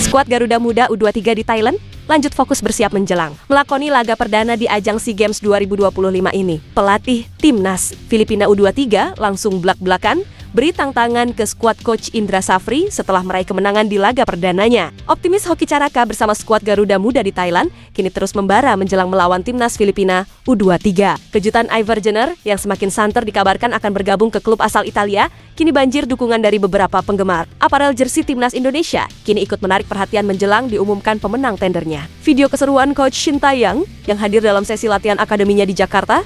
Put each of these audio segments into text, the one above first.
Skuad Garuda Muda U23 di Thailand lanjut fokus bersiap menjelang melakoni laga perdana di ajang SEA Games 2025 ini. Pelatih Timnas Filipina U23 langsung blak-blakan beri tantangan ke skuad coach Indra Safri setelah meraih kemenangan di laga perdananya. Optimis Hoki Caraka bersama skuad Garuda Muda di Thailand kini terus membara menjelang melawan Timnas Filipina U23. Kejutan Ivar Jenner yang semakin santer dikabarkan akan bergabung ke klub asal Italia kini banjir dukungan dari beberapa penggemar. Aparel jersey Timnas Indonesia kini ikut menarik perhatian menjelang diumumkan pemenang tendernya. Video keseruan coach Shin Tae-yong yang hadir dalam sesi latihan akademinya di Jakarta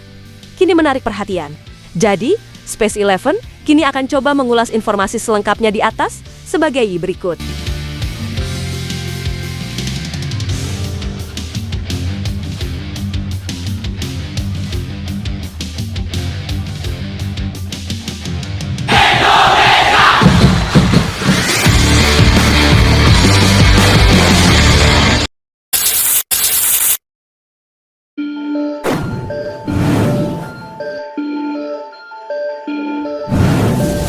kini menarik perhatian. Jadi, Space Eleven kini akan coba mengulas informasi selengkapnya di atas sebagai berikut.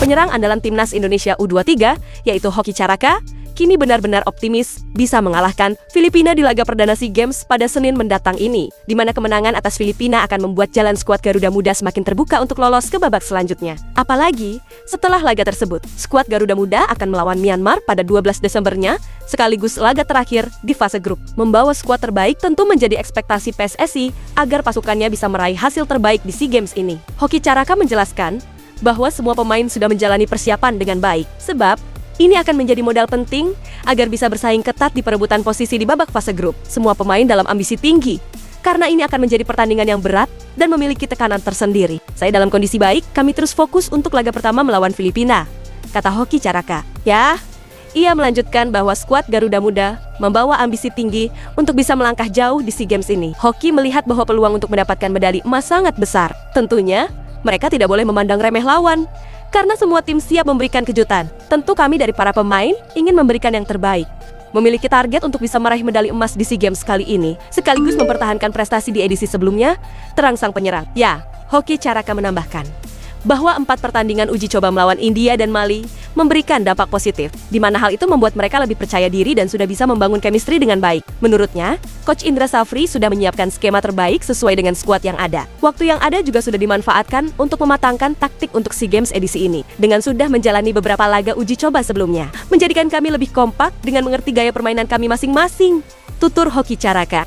Penyerang andalan Timnas Indonesia U23, yaitu Hoki Caraka, kini benar-benar optimis bisa mengalahkan Filipina di laga perdana SEA Games pada Senin mendatang ini, di mana kemenangan atas Filipina akan membuat jalan skuad Garuda Muda semakin terbuka untuk lolos ke babak selanjutnya. Apalagi, setelah laga tersebut, skuad Garuda Muda akan melawan Myanmar pada 12 Desembernya, sekaligus laga terakhir di fase grup. Membawa skuad terbaik tentu menjadi ekspektasi PSSI agar pasukannya bisa meraih hasil terbaik di SEA Games ini. Hoki Caraka menjelaskan bahwa semua pemain sudah menjalani persiapan dengan baik, sebab ini akan menjadi modal penting agar bisa bersaing ketat di perebutan posisi di babak fase grup. Semua pemain dalam ambisi tinggi, karena ini akan menjadi pertandingan yang berat dan memiliki tekanan tersendiri. Saya dalam kondisi baik, kami terus fokus untuk laga pertama melawan Filipina, kata Hoki Caraka. Ya, ia melanjutkan bahwa skuad Garuda Muda membawa ambisi tinggi untuk bisa melangkah jauh di SEA Games ini. Hoki melihat bahwa peluang untuk mendapatkan medali emas sangat besar. Tentunya, mereka tidak boleh memandang remeh lawan, karena semua tim siap memberikan kejutan. Tentu kami dari para pemain ingin memberikan yang terbaik. Memiliki target untuk bisa meraih medali emas di SEA Games kali ini, sekaligus mempertahankan prestasi di edisi sebelumnya, terang sang penyerang. Ya, Hoki Caraka menambahkan bahwa 4 pertandingan uji coba melawan India dan Mali memberikan dampak positif, di mana hal itu membuat mereka lebih percaya diri dan sudah bisa membangun chemistry dengan baik. Menurutnya, Coach Indra Safri sudah menyiapkan skema terbaik sesuai dengan skuad yang ada. Waktu yang ada juga sudah dimanfaatkan untuk mematangkan taktik untuk SEA Games edisi ini, dengan sudah menjalani beberapa laga uji coba sebelumnya, menjadikan kami lebih kompak dengan mengerti gaya permainan kami masing-masing, tutur Hoki Caraka.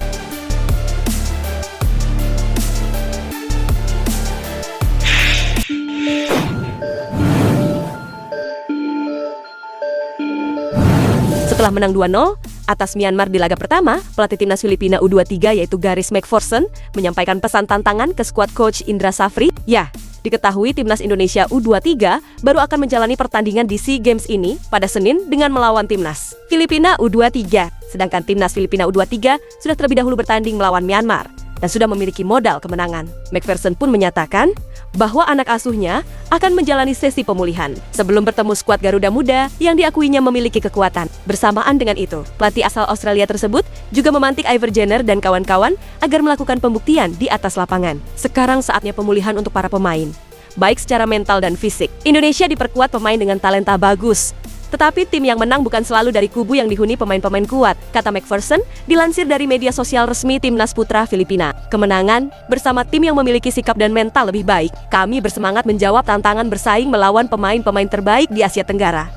Setelah menang 2-0 atas Myanmar di laga pertama, pelatih Timnas Filipina U23 yaitu Garis McPherson menyampaikan pesan tantangan ke skuad coach Indra Safri. Ya, diketahui Timnas Indonesia U23 baru akan menjalani pertandingan di SEA Games ini pada Senin dengan melawan Timnas Filipina U23. Sedangkan Timnas Filipina U23 sudah terlebih dahulu bertanding melawan Myanmar dan sudah memiliki modal kemenangan. McPherson pun menyatakan bahwa anak asuhnya akan menjalani sesi pemulihan sebelum bertemu skuad Garuda Muda yang diakuinya memiliki kekuatan. Bersamaan dengan itu, pelatih asal Australia tersebut juga memantik Ivar Jenner dan kawan-kawan agar melakukan pembuktian di atas lapangan. Sekarang saatnya pemulihan untuk para pemain, baik secara mental dan fisik. Indonesia diperkuat pemain dengan talenta bagus, tetapi tim yang menang bukan selalu dari kubu yang dihuni pemain-pemain kuat, kata McPherson, dilansir dari media sosial resmi Timnas Putra Filipina. Kemenangan bersama tim yang memiliki sikap dan mental lebih baik. Kami bersemangat menjawab tantangan bersaing melawan pemain-pemain terbaik di Asia Tenggara,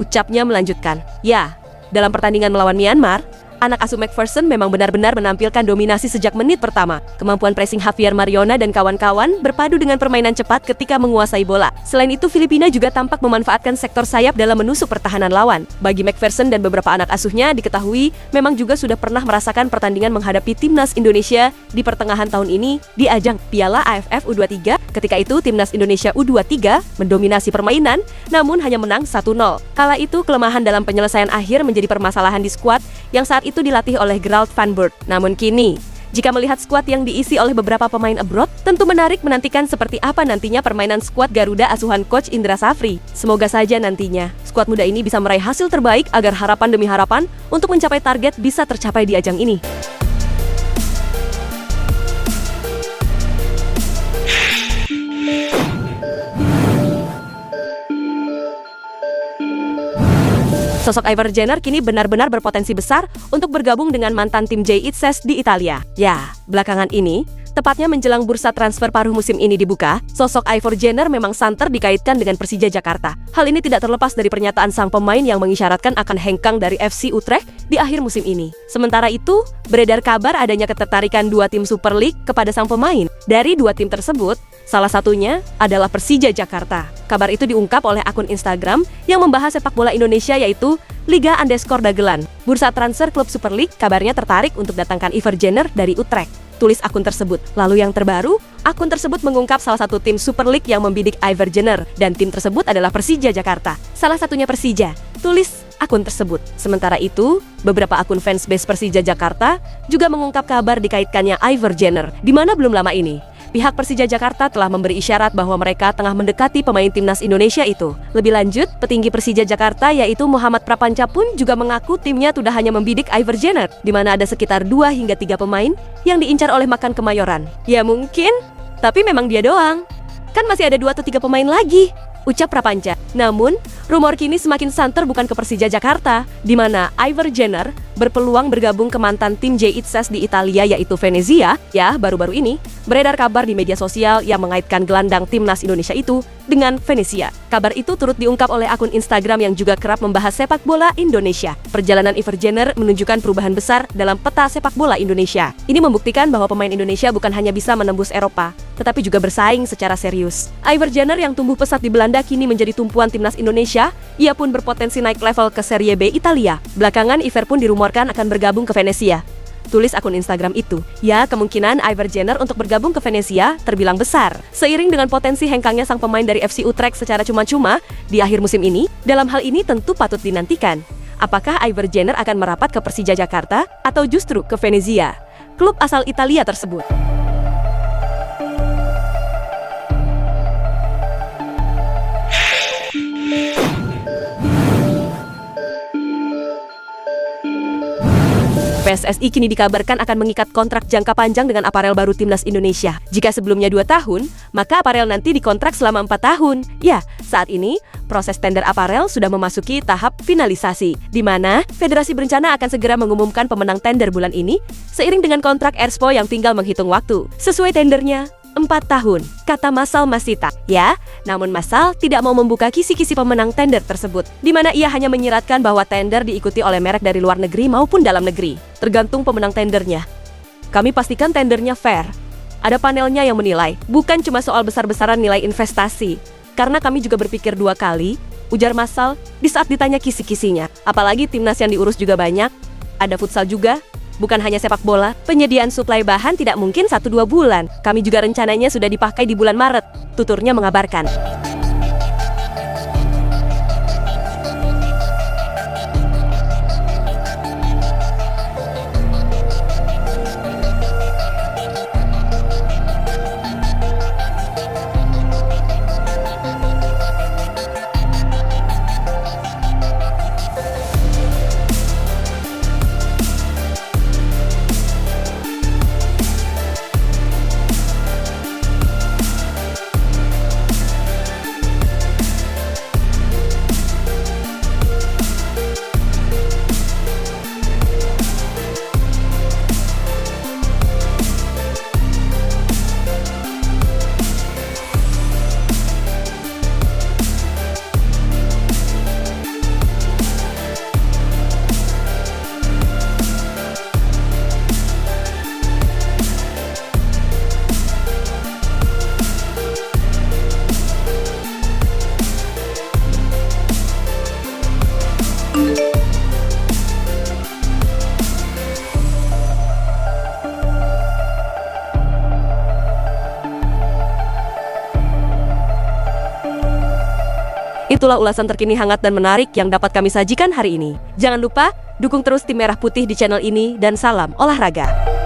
ucapnya melanjutkan. Ya, dalam pertandingan melawan Myanmar, anak asuh McPherson memang benar-benar menampilkan dominasi sejak menit pertama. Kemampuan pressing Javier Mariona dan kawan-kawan berpadu dengan permainan cepat ketika menguasai bola. Selain itu, Filipina juga tampak memanfaatkan sektor sayap dalam menusuk pertahanan lawan. Bagi McPherson dan beberapa anak asuhnya diketahui memang juga sudah pernah merasakan pertandingan menghadapi Timnas Indonesia di pertengahan tahun ini di ajang Piala AFF U23. Ketika itu, Timnas Indonesia U23 mendominasi permainan, namun hanya menang 1-0. Kala itu, kelemahan dalam penyelesaian akhir menjadi permasalahan di skuad yang saat itu dilatih oleh Gerald Van Burt. Namun kini, jika melihat skuad yang diisi oleh beberapa pemain abroad, tentu menarik menantikan seperti apa nantinya permainan skuad Garuda asuhan Coach Indra Safri. Semoga saja nantinya skuad muda ini bisa meraih hasil terbaik agar harapan demi harapan untuk mencapai target bisa tercapai di ajang ini. Sosok Iver Jenner kini benar-benar berpotensi besar untuk bergabung dengan mantan tim JITSES di Italia. Ya, belakangan ini, tepatnya menjelang bursa transfer paruh musim ini dibuka, sosok Iver Jenner memang santer dikaitkan dengan Persija Jakarta. Hal ini tidak terlepas dari pernyataan sang pemain yang mengisyaratkan akan hengkang dari FC Utrecht di akhir musim ini. Sementara itu, beredar kabar adanya ketertarikan dua tim Super League kepada sang pemain. Dari dua tim tersebut, salah satunya adalah Persija Jakarta. Kabar itu diungkap oleh akun Instagram yang membahas sepak bola Indonesia yaitu Liga_Dagelan. Bursa transfer klub Super League kabarnya tertarik untuk datangkan Iver Jenner dari Utrecht, tulis akun tersebut. Lalu yang terbaru, akun tersebut mengungkap salah satu tim Super League yang membidik Iver Jenner, dan tim tersebut adalah Persija Jakarta. Salah satunya Persija, tulis akun tersebut. Sementara itu, beberapa akun fansbase Persija Jakarta juga mengungkap kabar dikaitkannya Iver Jenner, di mana belum lama ini pihak Persija Jakarta telah memberi isyarat bahwa mereka tengah mendekati pemain timnas Indonesia itu. Lebih lanjut, petinggi Persija Jakarta yaitu Muhammad Prapanca pun juga mengaku timnya tidak hanya membidik Iver Jenner, di mana ada sekitar 2 hingga 3 pemain yang diincar oleh Makan Kemayoran. Ya mungkin, tapi memang dia doang. Kan masih ada 2 atau 3 pemain lagi, ucap Prapanca. Namun, rumor kini semakin santer bukan ke Persija Jakarta, di mana Iver Jenner berpeluang bergabung ke mantan tim JITSES di Italia yaitu Venezia. Ya, baru-baru ini beredar kabar di media sosial yang mengaitkan gelandang timnas Indonesia itu dengan Venezia. Kabar itu turut diungkap oleh akun Instagram yang juga kerap membahas sepak bola Indonesia. Perjalanan Iver Jenner menunjukkan perubahan besar dalam peta sepak bola Indonesia. Ini membuktikan bahwa pemain Indonesia bukan hanya bisa menembus Eropa, tetapi juga bersaing secara serius. Iver Jenner yang tumbuh pesat di Belanda kini menjadi tumpuan timnas Indonesia. Ia pun berpotensi naik level ke Serie B Italia. Belakangan Iver pun dirumorkan akan bergabung ke Venezia, tulis akun Instagram itu. Ya, kemungkinan Iver Jenner untuk bergabung ke Venezia terbilang besar. Seiring dengan potensi hengkangnya sang pemain dari FC Utrecht secara cuma-cuma di akhir musim ini, dalam hal ini tentu patut dinantikan. Apakah Iver Jenner akan merapat ke Persija Jakarta atau justru ke Venezia, klub asal Italia tersebut? PSSI kini dikabarkan akan mengikat kontrak jangka panjang dengan aparel baru timnas Indonesia. Jika sebelumnya 2 tahun, maka aparel nanti dikontrak selama 4 tahun. Ya, saat ini proses tender aparel sudah memasuki tahap finalisasi, di mana federasi berencana akan segera mengumumkan pemenang tender bulan ini, seiring dengan kontrak Erspo yang tinggal menghitung waktu. Sesuai tendernya, 4 tahun, kata Masal Masita. Ya, namun Masal tidak mau membuka kisi-kisi pemenang tender tersebut, di mana ia hanya menyiratkan bahwa tender diikuti oleh merek dari luar negeri maupun dalam negeri, tergantung pemenang tendernya. Kami pastikan tendernya fair. Ada panelnya yang menilai, bukan cuma soal besar-besaran nilai investasi. Karena kami juga berpikir 2 kali, ujar Masal di saat ditanya kisi-kisinya. Apalagi timnas yang diurus juga banyak, ada futsal juga. Bukan hanya sepak bola, penyediaan suplai bahan tidak mungkin 1-2 bulan. Kami juga rencananya sudah dipakai di bulan Maret, tuturnya mengabarkan. Itulah ulasan terkini hangat dan menarik yang dapat kami sajikan hari ini. Jangan lupa dukung terus tim Merah Putih di channel ini dan salam olahraga.